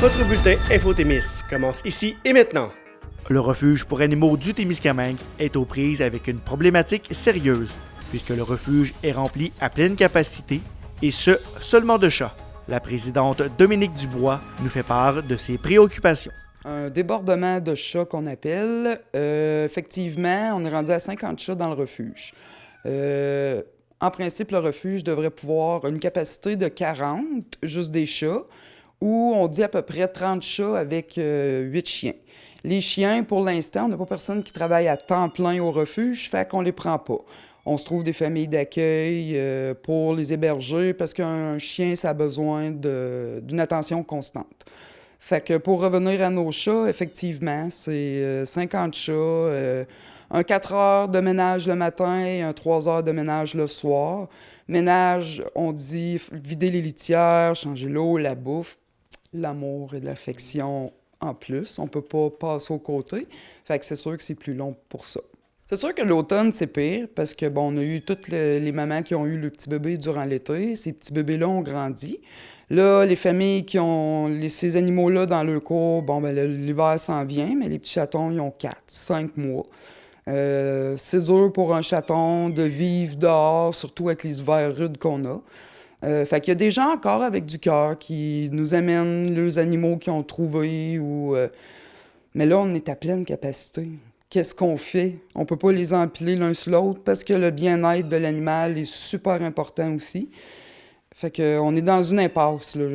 Votre bulletin Info-Témis commence ici et maintenant. Le refuge pour animaux du Témiscamingue est aux prises avec une problématique sérieuse, puisque le refuge est rempli à pleine capacité, et ce, seulement de chats. La présidente Dominique Dubois nous fait part de ses préoccupations. Un débordement de chats qu'on appelle. Effectivement, on est rendu à 50 chats dans le refuge. En principe, le refuge devrait pouvoir une capacité de 40, juste des chats, ou on dit à peu près 30 chats avec 8 chiens. Les chiens, pour l'instant, on n'a pas personne qui travaille à temps plein au refuge, fait qu'on les prend pas. On se trouve des familles d'accueil pour les héberger parce qu'un chien, ça a besoin d'une attention constante. Fait que pour revenir à nos chats, effectivement, c'est 50 chats, un 4 heures de ménage le matin et un 3 heures de ménage le soir. Ménage, on dit vider les litières, changer l'eau, la bouffe, l'amour et l'affection en plus. On peut pas passer aux côtés. Fait que c'est sûr que c'est plus long pour ça. C'est sûr que l'automne, c'est pire parce que, bon, on a eu toutes les mamans qui ont eu le petit bébé durant l'été. Ces petits bébés-là ont grandi. Là, les familles qui ont ces animaux-là dans leur cour, bon, ben l'hiver s'en vient, mais les petits chatons, ils ont 4, 5 mois. C'est dur pour un chaton de vivre dehors, surtout avec les hivers rudes qu'on a. Fait qu'il y a des gens encore avec du cœur qui nous amènent leurs animaux qu'ils ont trouvés. Mais là, on est à pleine capacité. Qu'est-ce qu'on fait? On peut pas les empiler l'un sur l'autre parce que le bien-être de l'animal est super important aussi. Fait qu'on est dans une impasse, là,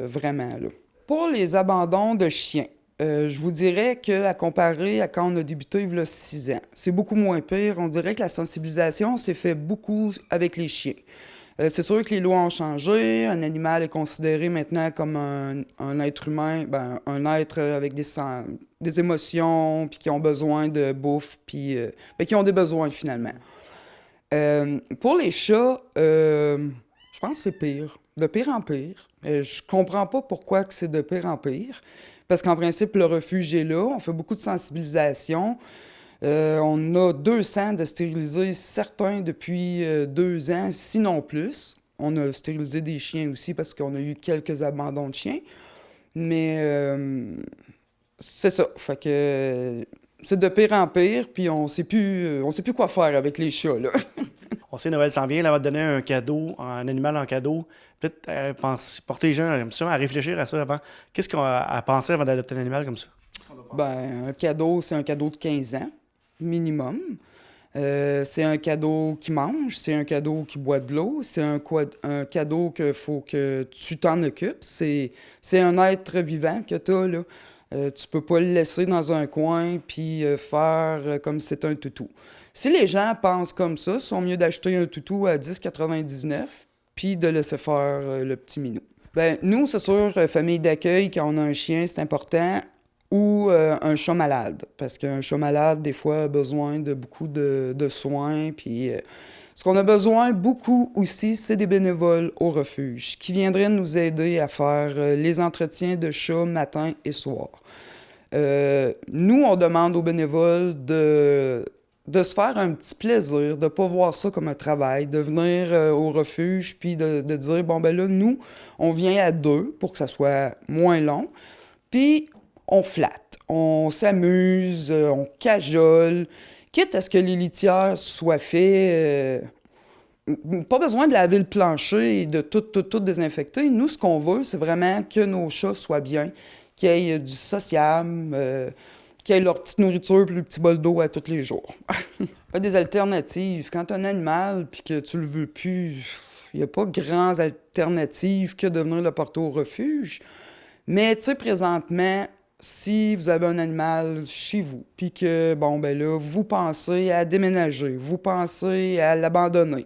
vraiment. Là. Pour les abandons de chiens, je vous dirais qu'à comparer à quand on a débuté il y a 6 ans, c'est beaucoup moins pire. On dirait que la sensibilisation s'est fait beaucoup avec les chiens. C'est sûr que les lois ont changé. Un animal est considéré maintenant comme un être humain, un être avec des émotions, puis qui ont besoin de bouffe, puis qui ont des besoins finalement. Pour les chats, je pense que c'est pire, de pire en pire. Je comprends pas pourquoi que c'est de pire en pire, parce qu'en principe, le refuge est là, on fait beaucoup de sensibilisation. On a 200 de stérilisés, certains depuis 2 ans, sinon plus. On a stérilisé des chiens aussi parce qu'on a eu quelques abandons de chiens. Mais c'est ça, fait que c'est de pire en pire, puis on sait plus quoi faire avec les chats, là. On sait Noël s'en vient, là, on va te donner un cadeau, un animal en cadeau. Peut-être porter les gens comme ça, à réfléchir à ça avant. Qu'est-ce qu'on a à penser avant d'adopter un animal comme ça? Un cadeau, c'est un cadeau de 15 ans, minimum. C'est un cadeau qui mange, c'est un cadeau qui boit de l'eau, c'est un cadeau qu'il faut que tu t'en occupes. C'est un être vivant que tu as, là. Tu peux pas le laisser dans un coin puis faire comme si c'était un toutou. Si les gens pensent comme ça, sont mieux d'acheter un toutou à 10,99 puis de laisser faire le petit minou. Nous, c'est sûr, famille d'accueil, quand on a un chien, c'est important, ou un chat malade, parce qu'un chat malade, des fois, a besoin de beaucoup de soins, puis ce qu'on a besoin beaucoup aussi, c'est des bénévoles au refuge qui viendraient nous aider à faire les entretiens de chats matin et soir. Nous, on demande aux bénévoles de se faire un petit plaisir, de ne pas voir ça comme un travail, de venir au refuge, puis de dire, bon, ben là, nous, on vient à 2 pour que ça soit moins long, puis on flatte, on s'amuse, on cajole, quitte à ce que les litières soient faites. Pas besoin de laver le plancher et de tout désinfecter. Nous, ce qu'on veut, c'est vraiment que nos chats soient bien, qu'ils aient du sociable, qu'ils aient leur petite nourriture et le petit bol d'eau à tous les jours. Des alternatives. Quand tu as un animal et que tu le veux plus, il n'y a pas grandes alternatives que de venir le porter au refuge. Mais, tu sais, présentement, si vous avez un animal chez vous, puis que, bon, ben là, vous pensez à déménager, vous pensez à l'abandonner,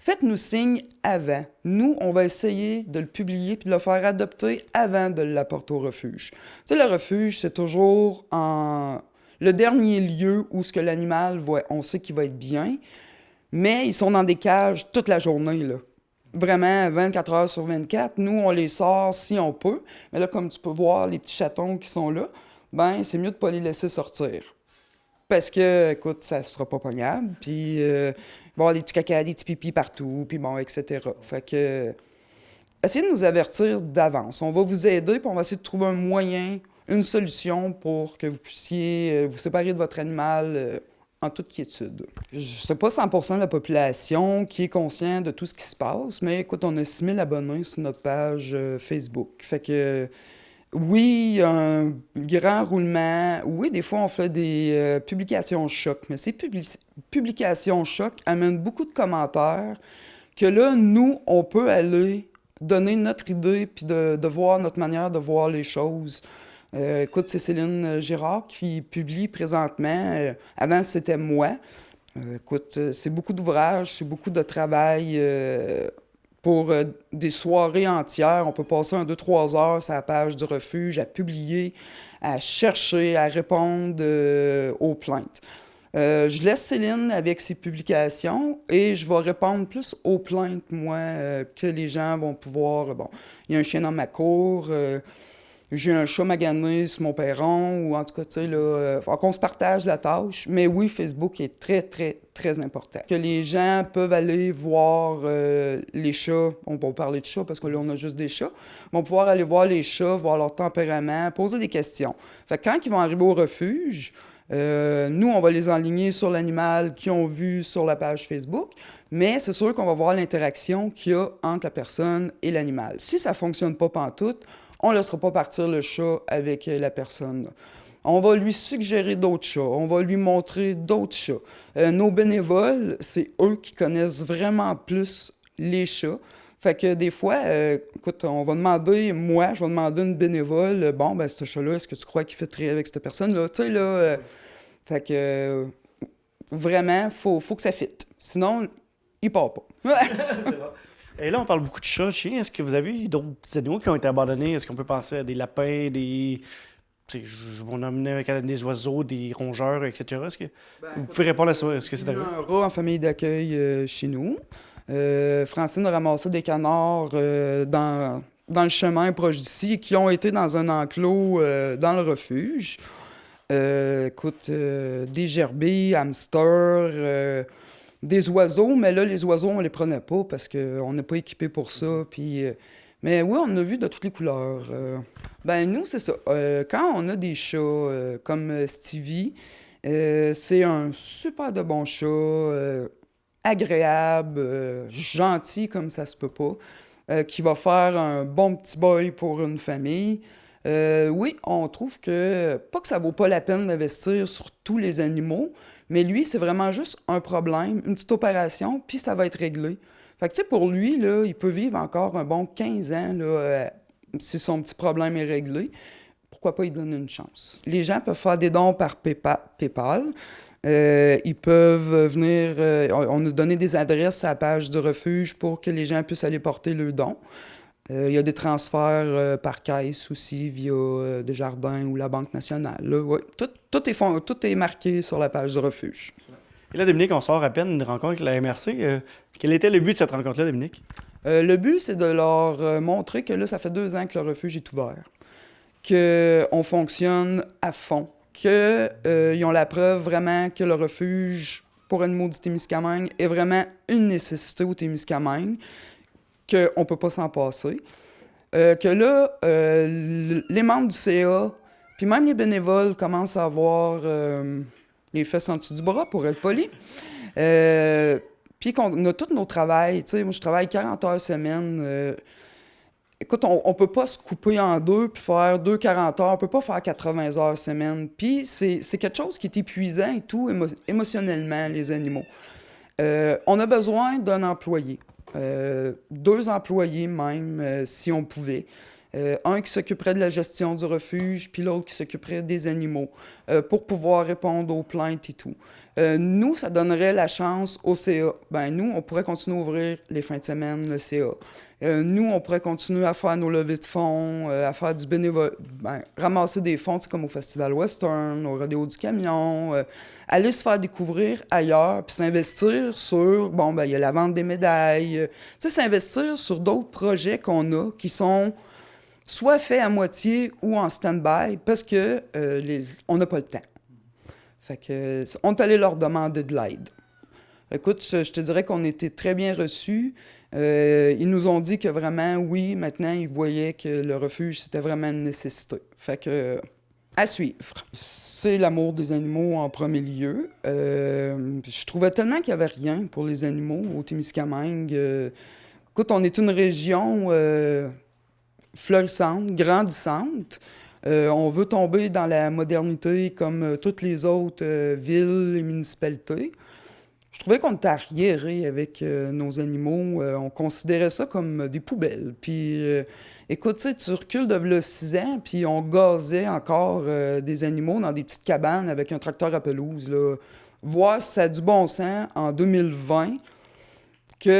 faites-nous signe avant. Nous, on va essayer de le publier puis de le faire adopter avant de l'apporter au refuge. Tu sais, le refuge, c'est toujours le dernier lieu où ce que l'animal on sait qu'il va être bien, mais ils sont dans des cages toute la journée, là. Vraiment, 24 heures sur 24. Nous, on les sort si on peut. Mais là, comme tu peux voir, les petits chatons qui sont là, c'est mieux de ne pas les laisser sortir. Parce que, écoute, ça sera pas pognable. Puis, il va y avoir des petits caca, des petits pipis partout, puis bon, etc. Fait que essayez de nous avertir d'avance. On va vous aider, puis on va essayer de trouver un moyen, une solution pour que vous puissiez vous séparer de votre animal en toute quiétude. C'est pas 100% de la population qui est conscient de tout ce qui se passe, mais écoute, on a 6000 abonnés sur notre page Facebook. Fait que oui, il y a un grand roulement. Oui, des fois, on fait des publications choc, mais ces publications choc amènent beaucoup de commentaires que là, nous, on peut aller donner notre idée puis de voir notre manière de voir les choses. Écoute, c'est Céline Girard qui publie présentement. Avant, c'était moi. Écoute, c'est beaucoup d'ouvrages, c'est beaucoup de travail pour des soirées entières. On peut passer 2-3 heures sur la page du refuge à publier, à chercher, à répondre aux plaintes. Je laisse Céline avec ses publications et je vais répondre plus aux plaintes, moi, que les gens vont pouvoir... Bon, il y a un chien dans ma cour, j'ai un chat magané sur mon perron, ou en tout cas, tu sais, là, faut qu'on se partage la tâche. Mais oui, Facebook est très, très, très important. Que les gens peuvent aller voir les chats, on peut parler de chats parce que là, on a juste des chats, vont pouvoir aller voir les chats, voir leur tempérament, poser des questions. Fait que quand ils vont arriver au refuge, nous, on va les enligner sur l'animal qu'ils ont vu sur la page Facebook, mais c'est sûr qu'on va voir l'interaction qu'il y a entre la personne et l'animal. Si ça ne fonctionne pas pantoute, on ne laissera pas partir le chat avec la personne. On va lui suggérer d'autres chats, on va lui montrer d'autres chats. Nos bénévoles, c'est eux qui connaissent vraiment plus les chats. Fait que des fois, écoute, on va demander, moi, je vais demander à une bénévole, bon, ben ce chat-là, est-ce que tu crois qu'il fait très avec cette personne-là? Tu sais, là, fait que vraiment, faut que ça fitte. Sinon, il part pas. Et là, on parle beaucoup de chats, chiens. Est-ce que vous avez eu d'autres petits animaux qui ont été abandonnés? Est-ce qu'on peut penser à des lapins, on a amené des oiseaux, des rongeurs, etc. Est-ce que vous pouvez répondre à ça? Est-ce que c'est Il y a arrivé? un rat en famille d'accueil chez nous. Francine a ramassé des canards dans le chemin proche d'ici qui ont été dans un enclos dans le refuge. Écoute, des gerbilles, hamsters, des oiseaux, mais là, les oiseaux, on les prenait pas parce qu'on n'est pas équipé pour ça. Puis, mais oui, on en a vu de toutes les couleurs. Ben nous, c'est ça. Quand on a des chats comme Stevie, c'est un super de bon chat, agréable, gentil comme ça se peut pas, qui va faire un bon petit boy pour une famille. Oui, on trouve pas que ça vaut pas la peine d'investir sur tous les animaux, mais lui, c'est vraiment juste un problème, une petite opération, puis ça va être réglé. Fait que, tu sais, pour lui, là, il peut vivre encore un bon 15 ans, là, si son petit problème est réglé. Pourquoi pas lui donner une chance? Les gens peuvent faire des dons par PayPal. Ils peuvent venir... on a donné des adresses à la page du refuge pour que les gens puissent aller porter leurs dons. Il y a des transferts par caisse aussi via Desjardins ou la Banque nationale. Là, ouais. Tout est marqué sur la page du refuge. Et là, Dominique, on sort à peine d'une rencontre avec la MRC. Quel était le but de cette rencontre-là, Dominique? Le but, c'est de leur montrer que là, ça fait 2 ans que le refuge est ouvert, qu'on fonctionne à fond, qu'ils ont la preuve vraiment que le refuge pour animaux du Témiscamingue est vraiment une nécessité au Témiscamingue, qu'on ne peut pas s'en passer. Que là, les membres du CA, puis même les bénévoles commencent à avoir les fesses en dessous du bras, pour être poli. Puis qu'on a tous nos travails. Tu sais, moi, je travaille 40 heures semaine. Écoute, on ne peut pas se couper en deux puis faire 40 heures. On ne peut pas faire 80 heures semaine. Puis c'est quelque chose qui est épuisant et tout, émotionnellement, les animaux. On a besoin d'un employé. 2 employés même, si on pouvait. Un qui s'occuperait de la gestion du refuge, puis l'autre qui s'occuperait des animaux, pour pouvoir répondre aux plaintes et tout. Nous, ça donnerait la chance au CA. Ben, nous, on pourrait continuer à ouvrir les fins de semaine, le CA. Nous, on pourrait continuer à faire nos levées de fonds, à faire du bénévolat, ramasser des fonds, comme au Festival Western, au Rodéo du Camion, aller se faire découvrir ailleurs, puis s'investir sur, il y a la vente des médailles, s'investir sur d'autres projets qu'on a qui sont soit faits à moitié ou en stand-by parce que on n'a pas le temps. Fait que, on est allé leur demander de l'aide. Écoute, je te dirais qu'on était très bien reçus. Ils nous ont dit que vraiment, oui, maintenant, ils voyaient que le refuge, c'était vraiment une nécessité. Fait que, à suivre. C'est l'amour des animaux en premier lieu. Je trouvais tellement qu'il n'y avait rien pour les animaux au Témiscamingue. Écoute, on est une région florissante, grandissante. On veut tomber dans la modernité comme toutes les autres villes et municipalités. Je trouvais qu'on était arriérés avec nos animaux. On considérait ça comme des poubelles. Puis, écoute, tu recules de là 6 ans, puis on gazait encore des animaux dans des petites cabanes avec un tracteur à pelouse. Là. Voir si ça a du bon sens en 2020 qu'il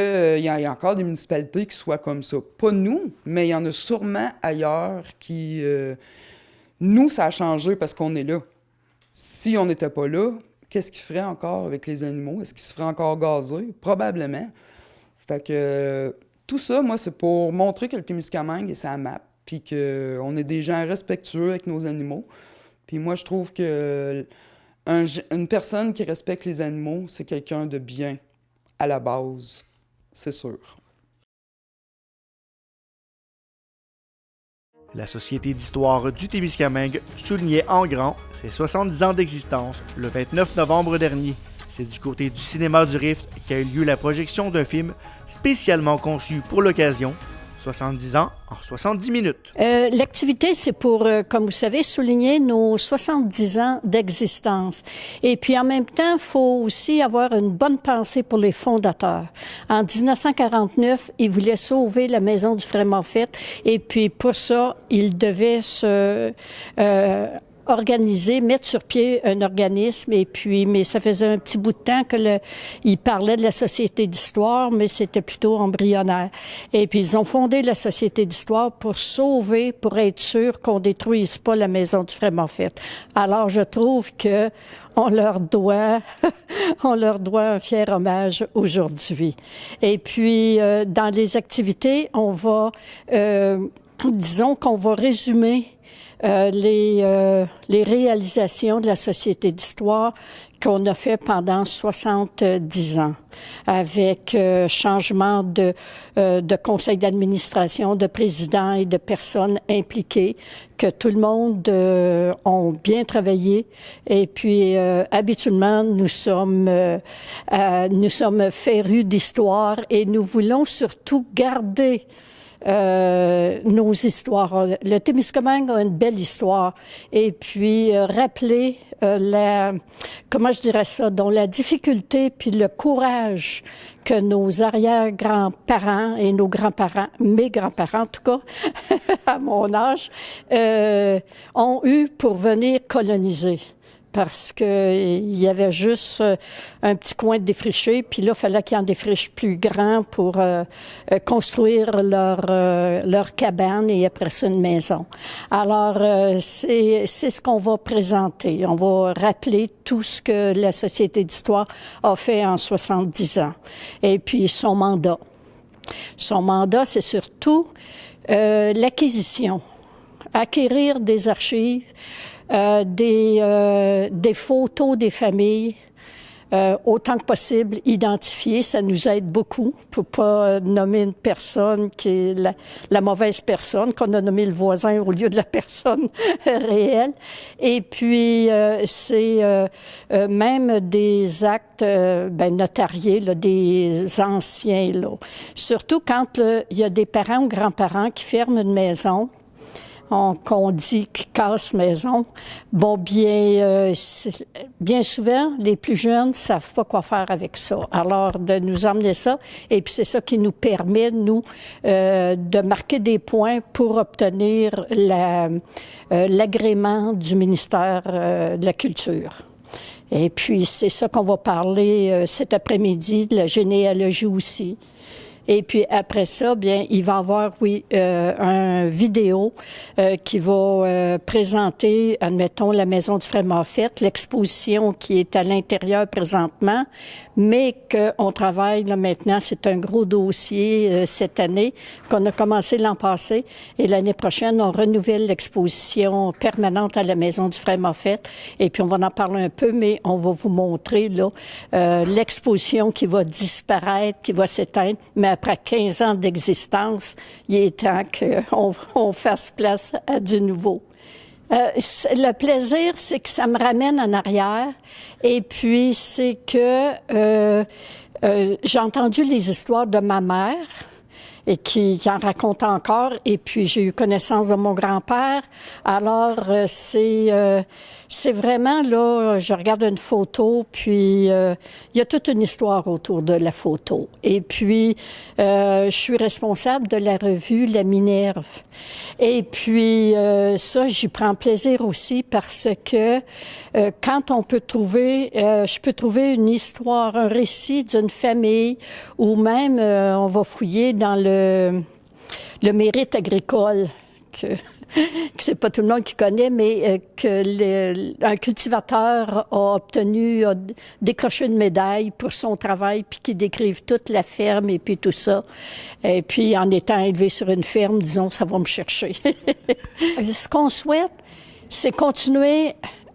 y a encore des municipalités qui soient comme ça. Pas nous, mais il y en a sûrement ailleurs qui... Nous, ça a changé parce qu'on est là. Si on n'était pas là, qu'est-ce qu'ils feraient encore avec les animaux? Est-ce qu'ils se feraient encore gazer? Probablement. Fait que tout ça, moi, c'est pour montrer que le Témiscamingue est sa map, puis qu'on est des gens respectueux avec nos animaux. Puis moi, je trouve que une personne qui respecte les animaux, c'est quelqu'un de bien à la base, c'est sûr. La Société d'histoire du Témiscamingue soulignait en grand ses 70 ans d'existence le 29 novembre dernier. C'est du côté du cinéma du Rift qu'a eu lieu la projection d'un film spécialement conçu pour l'occasion, 70 ans en 70 minutes. L'activité, c'est pour, comme vous savez, souligner nos 70 ans d'existence. Et puis, en même temps, il faut aussi avoir une bonne pensée pour les fondateurs. En 1949, ils voulaient sauver la maison du frère Moffett. Et puis, pour ça, ils devaient se... organiser, mettre sur pied un organisme, et puis, mais ça faisait un petit bout de temps que ils parlaient de la Société d'histoire, mais c'était plutôt embryonnaire. Et puis, ils ont fondé la Société d'histoire pour sauver, pour être sûr qu'on détruise pas la maison du frère Moffett. Alors, je trouve que on leur doit un fier hommage aujourd'hui. Et puis, dans les activités, on va, disons qu'on va résumer les réalisations de la Société d'histoire qu'on a fait pendant 70 ans, avec changement de conseil d'administration, de président et de personnes impliquées, que tout le monde ont bien travaillé. Et puis, habituellement, nous sommes férus d'histoire et nous voulons surtout garder nos histoires. Le Témiscamingue a une belle histoire. Et puis, rappeler comment je dirais ça, dont la difficulté puis le courage que nos arrière-grands-parents et nos grands-parents, mes grands-parents en tout cas, à mon âge, ont eu pour venir coloniser. Parce que il y avait juste un petit coin de défriché, puis là, il fallait qu'ils en défrichent plus grand pour construire leur cabane et après ça, une maison. Alors, c'est ce qu'on va présenter. On va rappeler tout ce que la Société d'histoire a fait en 70 ans. Et puis, son mandat. Son mandat, c'est surtout l'acquisition. Acquérir des archives, des photos des familles, autant que possible identifiées, ça nous aide beaucoup pour pas nommer une personne qui est la mauvaise personne, qu'on a nommé le voisin au lieu de la personne réelle. Et puis, c'est même des actes notariés, là, des anciens. Là. Surtout quand il y a des parents ou grands-parents qui ferment une maison, qu'on dit qu'ils cassent maison. Bon, bien souvent, les plus jeunes savent pas quoi faire avec ça. Alors, de nous emmener ça, et puis c'est ça qui nous permet, nous, de marquer des points pour obtenir l'agrément du ministère de la Culture. Et puis, c'est ça qu'on va parler cet après-midi, de la généalogie aussi. Et puis après ça, bien, il va y avoir, oui, un vidéo qui va présenter, admettons, la Maison du Frère Moffett, l'exposition qui est à l'intérieur présentement, mais qu'on travaille là maintenant. C'est un gros dossier cette année qu'on a commencé l'an passé. Et l'année prochaine, on renouvelle l'exposition permanente à la Maison du Frère Moffett. Et puis, on va en parler un peu, mais on va vous montrer là l'exposition qui va disparaître, qui va s'éteindre, mais après 15 ans d'existence, il est temps qu'on fasse place à du nouveau. Le plaisir, c'est que ça me ramène en arrière, et puis c'est que j'ai entendu les histoires de ma mère, et qui en raconte encore. Et puis, j'ai eu connaissance de mon grand-père. Alors, c'est vraiment, là, je regarde une photo, puis il y a toute une histoire autour de la photo. Et puis, je suis responsable de la revue La Minerve. Et puis, ça, j'y prends plaisir aussi parce que quand on peut trouver, je peux trouver une histoire, un récit d'une famille, ou même, on va fouiller dans le mérite agricole, que c'est pas tout le monde qui connaît, mais un cultivateur a décroché une médaille pour son travail, puis qui décrive toute la ferme et puis tout ça. Et puis, en étant élevé sur une ferme, disons, ça va me chercher. Ce qu'on souhaite, c'est continuer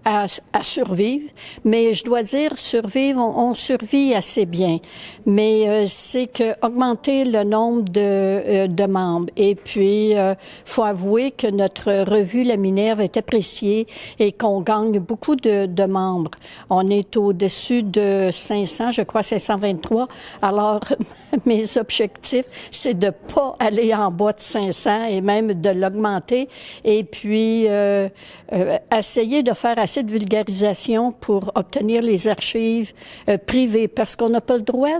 à survivre, mais je dois dire, survivre, on survit assez bien, mais c'est que augmenter le nombre de membres. Et puis, faut avouer que notre revue La Minerve est appréciée et qu'on gagne beaucoup de membres. On est au-dessus de 500, je crois 523. Alors, mes objectifs, c'est de pas aller en bas de 500 et même de l'augmenter. Et puis, essayer de faire assez de vulgarisation pour obtenir les archives privées, parce qu'on n'a pas le droit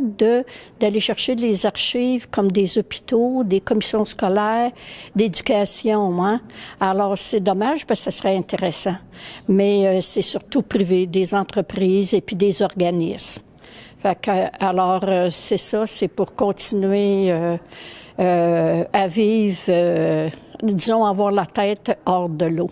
d'aller chercher les archives comme des hôpitaux, des commissions scolaires, d'éducation, hein? Alors, c'est dommage parce que ça serait intéressant. Mais c'est surtout privé, des entreprises et puis des organismes. Fait que, alors, c'est ça, c'est pour continuer à vivre, disons, avoir la tête hors de l'eau.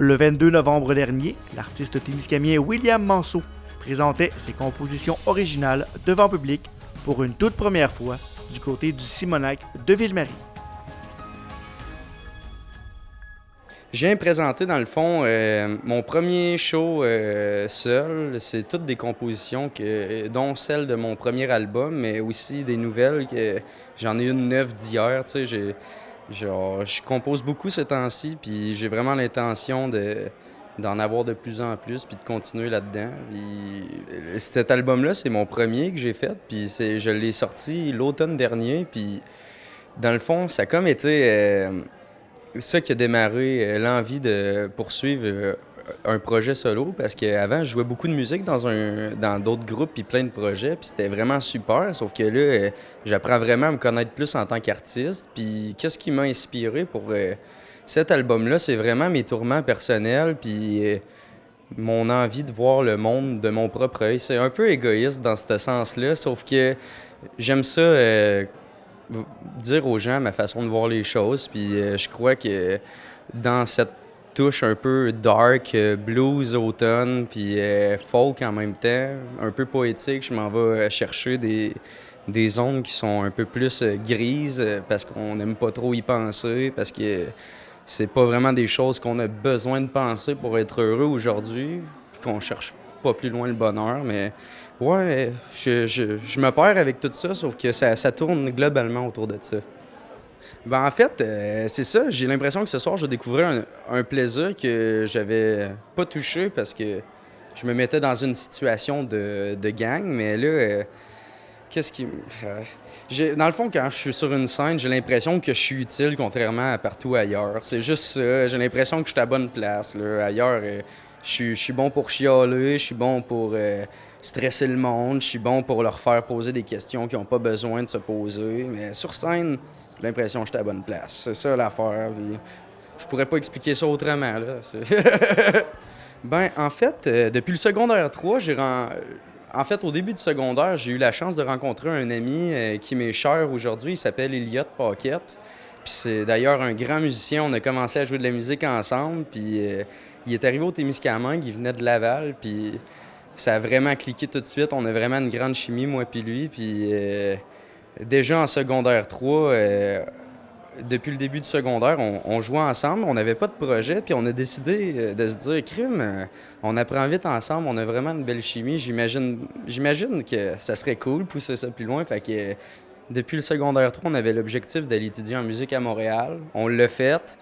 Le 22 novembre dernier, l'artiste témiscamien William Manceau présentait ses compositions originales devant public pour une toute première fois du côté du Simonac de Ville-Marie. Je viens présenter, dans le fond, mon premier show seul. C'est toutes des compositions, dont celle de mon premier album, mais aussi des nouvelles. J'en ai une neuve d'hier, tu sais. Je compose beaucoup ces temps-ci, puis j'ai vraiment l'intention d'en avoir de plus en plus, puis de continuer là-dedans. Puis, cet album-là, c'est mon premier que j'ai fait, puis je l'ai sorti l'automne dernier, puis dans le fond, ça a comme été ça qui a démarré l'envie de poursuivre un projet solo, parce qu'avant, je jouais beaucoup de musique dans d'autres groupes puis plein de projets, puis c'était vraiment super, sauf que là, j'apprends vraiment à me connaître plus en tant qu'artiste. Puis qu'est-ce qui m'a inspiré pour cet album-là, c'est vraiment mes tourments personnels, puis mon envie de voir le monde de mon propre œil. C'est un peu égoïste dans ce sens-là, sauf que j'aime ça dire aux gens ma façon de voir les choses, puis je crois que dans cette touche un peu dark, blues, automne, puis folk en même temps, un peu poétique, je m'en vais chercher des zones qui sont un peu plus grises, parce qu'on n'aime pas trop y penser, parce que c'est pas vraiment des choses qu'on a besoin de penser pour être heureux aujourd'hui, puis qu'on cherche pas plus loin le bonheur, mais ouais, je me perds avec tout ça, sauf que ça tourne globalement autour de ça. Ben en fait, c'est ça. J'ai l'impression que ce soir, je vais découvrir un plaisir que j'avais pas touché parce que je me mettais dans une situation de gang. Mais là, qu'est-ce qui... dans le fond, quand je suis sur une scène, j'ai l'impression que je suis utile contrairement à partout ailleurs. C'est juste ça. J'ai l'impression que je suis à bonne place. Là. Ailleurs, je suis bon pour chialer, je suis bon pour stresser le monde, je suis bon pour leur faire poser des questions qu'ils n'ont pas besoin de se poser. Mais sur scène, j'ai l'impression que j'étais à bonne place. C'est ça l'affaire. Puis je pourrais pas expliquer ça autrement. Là. Ben, en fait, depuis le secondaire 3, En fait, au début du secondaire, j'ai eu la chance de rencontrer un ami qui m'est cher aujourd'hui. Il s'appelle Elliott Paquette. Puis c'est d'ailleurs un grand musicien. On a commencé à jouer de la musique ensemble. Puis il est arrivé au Témiscamingue, il venait de Laval. Puis ça a vraiment cliqué tout de suite. On a vraiment une grande chimie, moi puis lui. Puis déjà en secondaire 3, depuis le début du secondaire, on jouait ensemble, on n'avait pas de projet, puis on a décidé de se dire, crime, on apprend vite ensemble, on a vraiment une belle chimie. J'imagine que ça serait cool de pousser ça plus loin. Fait que depuis le secondaire 3, on avait l'objectif d'aller étudier en musique à Montréal. On l'a fait.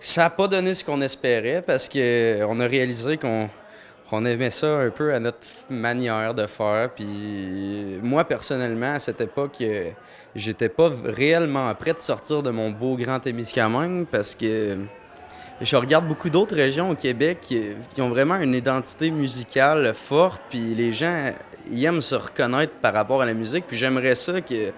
Ça n'a pas donné ce qu'on espérait parce qu'on a réalisé qu'on aimait ça un peu à notre manière de faire. Puis moi, personnellement, à cette époque, j'étais pas réellement prêt de sortir de mon beau grand Témiscamingue parce que je regarde beaucoup d'autres régions au Québec qui ont vraiment une identité musicale forte. Puis les gens, ils aiment se reconnaître par rapport à la musique. Puis j'aimerais ça que,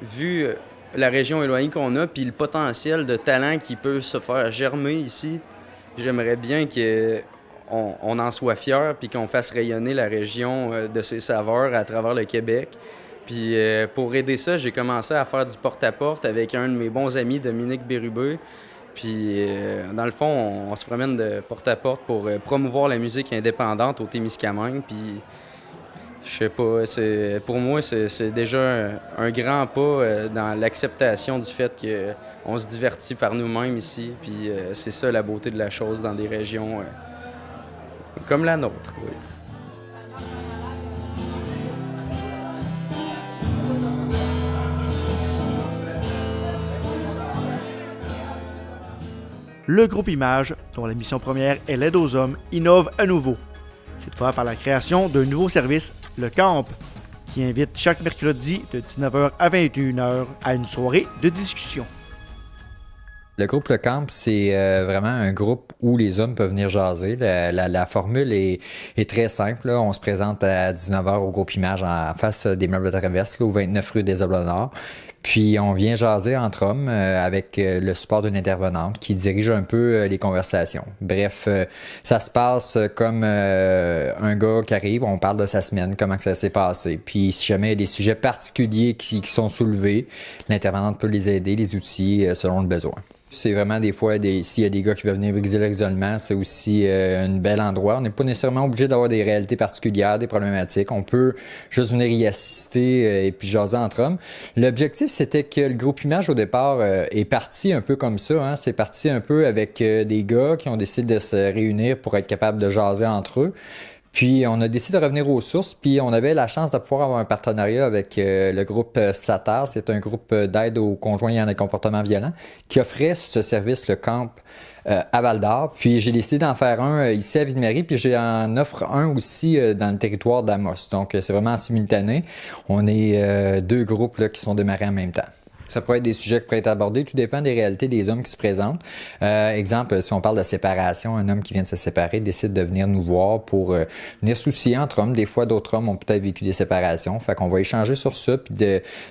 vu la région éloignée qu'on a, puis le potentiel de talent qui peut se faire germer ici, j'aimerais bien qu'on en soit fiers puis qu'on fasse rayonner la région de ses saveurs à travers le Québec. Puis pour aider ça, j'ai commencé à faire du porte-à-porte avec un de mes bons amis, Dominique Bérubé. Puis dans le fond, on se promène de porte-à-porte pour promouvoir la musique indépendante au Témiscamingue. Puis je sais pas, pour moi, c'est déjà un grand pas dans l'acceptation du fait qu'on se divertit par nous-mêmes ici. Puis c'est ça la beauté de la chose dans des régions comme la nôtre, oui. Le groupe Image, dont la mission première est l'aide aux hommes, innove à nouveau. Cette fois par la création d'un nouveau service, le Camp, qui invite chaque mercredi de 19h à 21h à une soirée de discussion. Le groupe Le Camp, c'est vraiment un groupe où les hommes peuvent venir jaser. La formule est très simple. Là. On se présente à 19h au groupe Image en face des meubles de traverse, là, au 29 rue des Oblonards. Puis on vient jaser entre hommes avec le support d'une intervenante qui dirige un peu les conversations. Bref, ça se passe comme un gars qui arrive, on parle de sa semaine, comment que ça s'est passé. Puis si jamais il y a des sujets particuliers qui sont soulevés, l'intervenante peut les aider, les outils selon le besoin. C'est vraiment des fois, s'il y a des gars qui veulent venir briser l'isolement, c'est aussi un bel endroit. On n'est pas nécessairement obligé d'avoir des réalités particulières, des problématiques. On peut juste venir y assister et puis jaser entre hommes. L'objectif, c'était que le groupe Image, au départ, est parti un peu comme ça. Hein. C'est parti un peu avec des gars qui ont décidé de se réunir pour être capables de jaser entre eux. Puis on a décidé de revenir aux sources, puis on avait la chance de pouvoir avoir un partenariat avec le groupe SATAR, c'est un groupe d'aide aux conjoints ayant des comportements violents, qui offrait ce service, le Camp, à Val-d'Or. Puis j'ai décidé d'en faire un ici à Ville-Marie, puis j'en offre un aussi dans le territoire d'Amos. Donc c'est vraiment en simultané. On est deux groupes là, qui sont démarrés en même temps. Ça peut être des sujets qui pourraient être abordés, tout dépend des réalités des hommes qui se présentent. Exemple, si on parle de séparation, un homme qui vient de se séparer décide de venir nous voir pour venir soucier entre hommes. Des fois, d'autres hommes ont peut-être vécu des séparations. Fait qu'on va échanger sur ça. Puis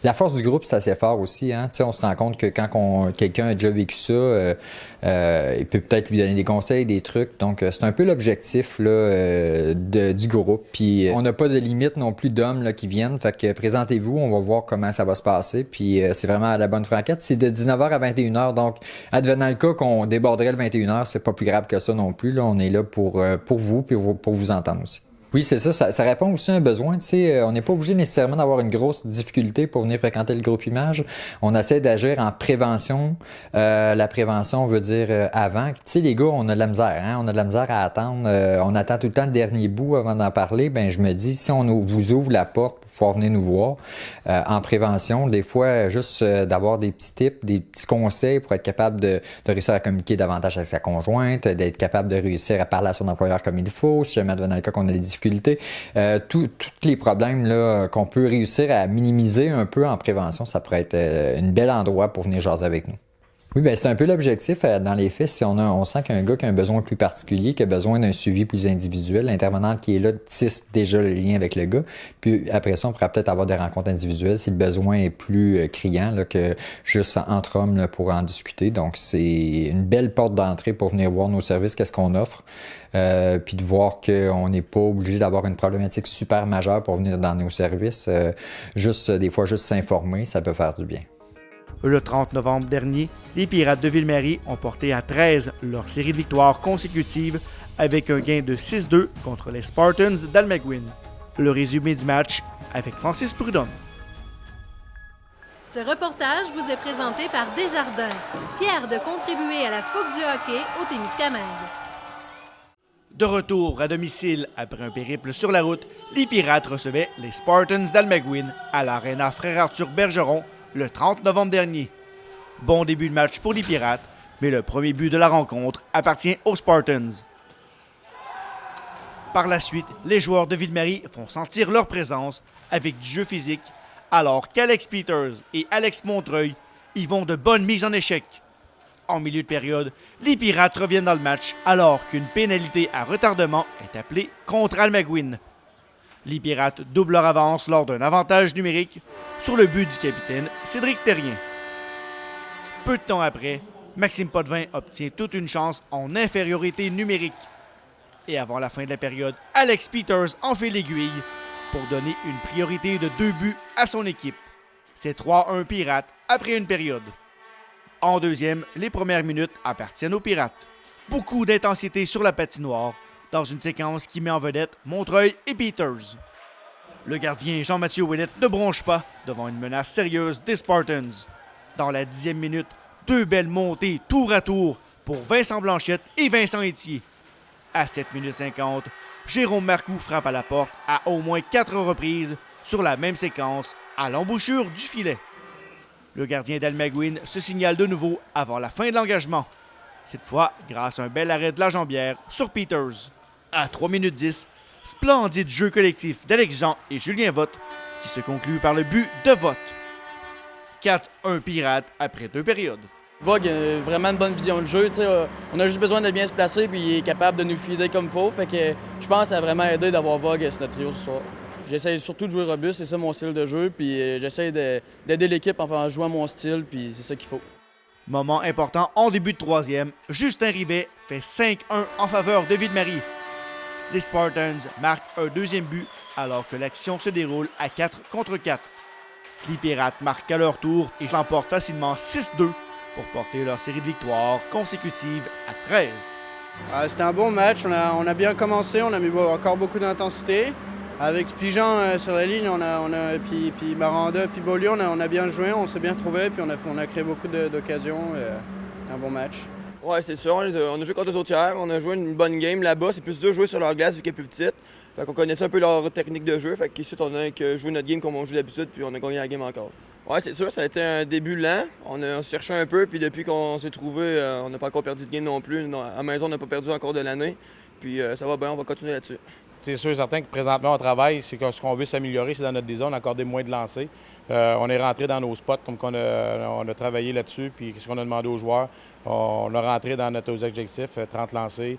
la force du groupe, c'est assez fort aussi. Hein? Tu sais, on se rend compte que quand quelqu'un a déjà vécu ça, il peut peut-être lui donner des conseils, des trucs. Donc, c'est un peu l'objectif là du groupe. Puis, on n'a pas de limite non plus d'hommes là qui viennent. Fait que présentez-vous, on va voir comment ça va se passer. Puis, c'est vraiment à la bonne franquette. C'est de 19h à 21h. Donc, advenant le cas qu'on déborderait le 21h, c'est pas plus grave que ça non plus. Là, on est là pour vous puis pour vous entendre aussi. Oui, c'est ça. Ça répond aussi à un besoin. Tu sais, on n'est pas obligé nécessairement d'avoir une grosse difficulté pour venir fréquenter le groupe Image. On essaie d'agir en prévention. La prévention veut dire avant. Tu sais, les gars, on a de la misère. Hein? On a de la misère à attendre. On attend tout le temps le dernier bout avant d'en parler. Ben, je me dis, si on vous ouvre la porte pour pouvoir venir nous voir en prévention, des fois, juste d'avoir des petits tips, des petits conseils pour être capable de réussir à communiquer davantage avec sa conjointe, d'être capable de réussir à parler à son employeur comme il faut, si jamais dans le cas qu'on a des difficultés. Tous les problèmes là qu'on peut réussir à minimiser un peu en prévention, ça pourrait être un bel endroit pour venir jaser avec nous. Oui, bien, c'est un peu l'objectif. Dans les faits, si on sent qu'il y a un gars qui a un besoin plus particulier, qui a besoin d'un suivi plus individuel, l'intervenant qui est là tisse déjà le lien avec le gars. Puis après ça, on pourra peut-être avoir des rencontres individuelles si le besoin est plus criant là, que juste entre hommes là, pour en discuter. Donc, c'est une belle porte d'entrée pour venir voir nos services, qu'est-ce qu'on offre. Puis de voir qu'on n'est pas obligé d'avoir une problématique super majeure pour venir dans nos services. Des fois, juste s'informer, ça peut faire du bien. Le 30 novembre dernier, les Pirates de Ville-Marie ont porté à 13 leur série de victoires consécutives avec un gain de 6-2 contre les Spartans d'Almaguin. Le résumé du match avec Francis Prudhomme. Ce reportage vous est présenté par Desjardins, fier de contribuer à la fougue du hockey au Témiscamingue. De retour à domicile après un périple sur la route, les Pirates recevaient les Spartans d'Almaguin à l'Arena Frère-Arthur Bergeron le 30 novembre dernier. Bon début de match pour les Pirates, mais le premier but de la rencontre appartient aux Spartans. Par la suite, les joueurs de Ville-Marie font sentir leur présence avec du jeu physique, alors qu'Alex Peters et Alex Montreuil y vont de bonnes mises en échec. En milieu de période, les Pirates reviennent dans le match alors qu'une pénalité à retardement est appelée contre Almaguin. Les Pirates doublent leur avance lors d'un avantage numérique sur le but du capitaine Cédric Terrien. Peu de temps après, Maxime Potvin obtient toute une chance en infériorité numérique. Et avant la fin de la période, Alex Peters en fait l'aiguille pour donner une priorité de 2 buts à son équipe. C'est 3-1 Pirates après une période. En deuxième, les premières minutes appartiennent aux Pirates. Beaucoup d'intensité sur la patinoire, dans une séquence qui met en vedette Montreuil et Peters. Le gardien Jean-Mathieu Ouellet ne bronche pas devant une menace sérieuse des Spartans. Dans la 10e minute, 2 belles montées tour à tour pour Vincent Blanchette et Vincent Étier. À 7 minutes 50, Jérôme Marcoux frappe à la porte à au moins 4 reprises sur la même séquence à l'embouchure du filet. Le gardien d'Almaguin se signale de nouveau avant la fin de l'engagement. Cette fois, grâce à un bel arrêt de la jambière sur Peters. À 3 minutes 10, splendide jeu collectif d'Alex Jean et Julien Vogt qui se conclut par le but de Vogt. 4-1 Pirates après 2 périodes. Vogt a vraiment une bonne vision de jeu. On a juste besoin de bien se placer et il est capable de nous filer comme il faut. Fait que je pense que ça a vraiment aidé d'avoir Vogt sur notre trio ce soir. J'essaie surtout de jouer robuste, c'est ça mon style de jeu. Puis j'essaie d'aider l'équipe en jouant mon style, puis c'est ça qu'il faut. Moment important en début de troisième, Justin Rivet fait 5-1 en faveur de Ville-Marie. Les Spartans marquent un deuxième but alors que l'action se déroule à 4 contre 4. Les Pirates marquent à leur tour et l'emportent facilement 6-2 pour porter leur série de victoires consécutives à 13. C'était un bon match, on a bien commencé, on a mis encore beaucoup d'intensité. Avec Pigeon sur la ligne, puis Maranda, puis Beaulieu, on a bien joué, on s'est bien trouvé, puis on a créé beaucoup d'occasions. Un bon match. Ouais, c'est sûr. On a joué contre les autres hier. On a joué une bonne game là-bas. C'est plus dur de jouer sur leur glace vu qu'elle est plus petite. Fait qu'on connaissait un peu leur technique de jeu. Fait qu'ici, on a joué notre game comme on joue d'habitude, puis on a gagné la game encore. Ouais, c'est sûr. Ça a été un début lent. On a cherché un peu, puis depuis qu'on s'est trouvé, on n'a pas encore perdu de game non plus. À la maison, on n'a pas perdu encore de l'année. Puis ça va bien, on va continuer là-dessus. C'est sûr et certain que présentement, on travaille. C'est que ce qu'on veut s'améliorer, c'est dans notre dézone, accorder moins de lancers. On est rentré dans nos spots, comme on a travaillé là-dessus, puis ce qu'on a demandé aux joueurs. On a rentré dans nos objectifs, 30 lancers,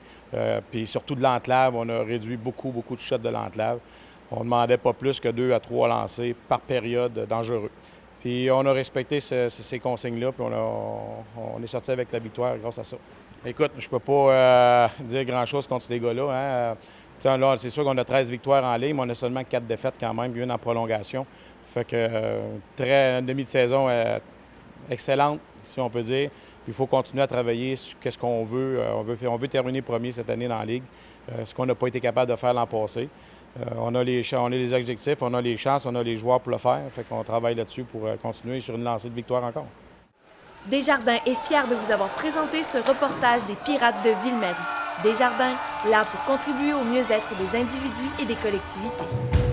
puis surtout de l'entlave. On a réduit beaucoup de shots de l'entlave. On ne demandait pas plus que 2 à 3 lancers par période dangereux. Puis on a respecté ces consignes-là, puis on est sorti avec la victoire grâce à ça. Écoute, je peux pas dire grand-chose contre ces gars-là. Hein? Là, c'est sûr qu'on a 13 victoires en ligne, mais on a seulement 4 défaites quand même, puis une en prolongation. Fait que une demi de saison excellente, si on peut dire. Puis il faut continuer à travailler sur ce qu'on veut. On veut terminer premier cette année dans la Ligue, ce qu'on n'a pas été capable de faire l'an passé. On a les objectifs, on a les chances, on a les joueurs pour le faire. Fait qu'on travaille là-dessus pour continuer sur une lancée de victoire encore. Desjardins est fier de vous avoir présenté ce reportage des Pirates de Ville-Marie. Desjardins, là pour contribuer au mieux-être des individus et des collectivités.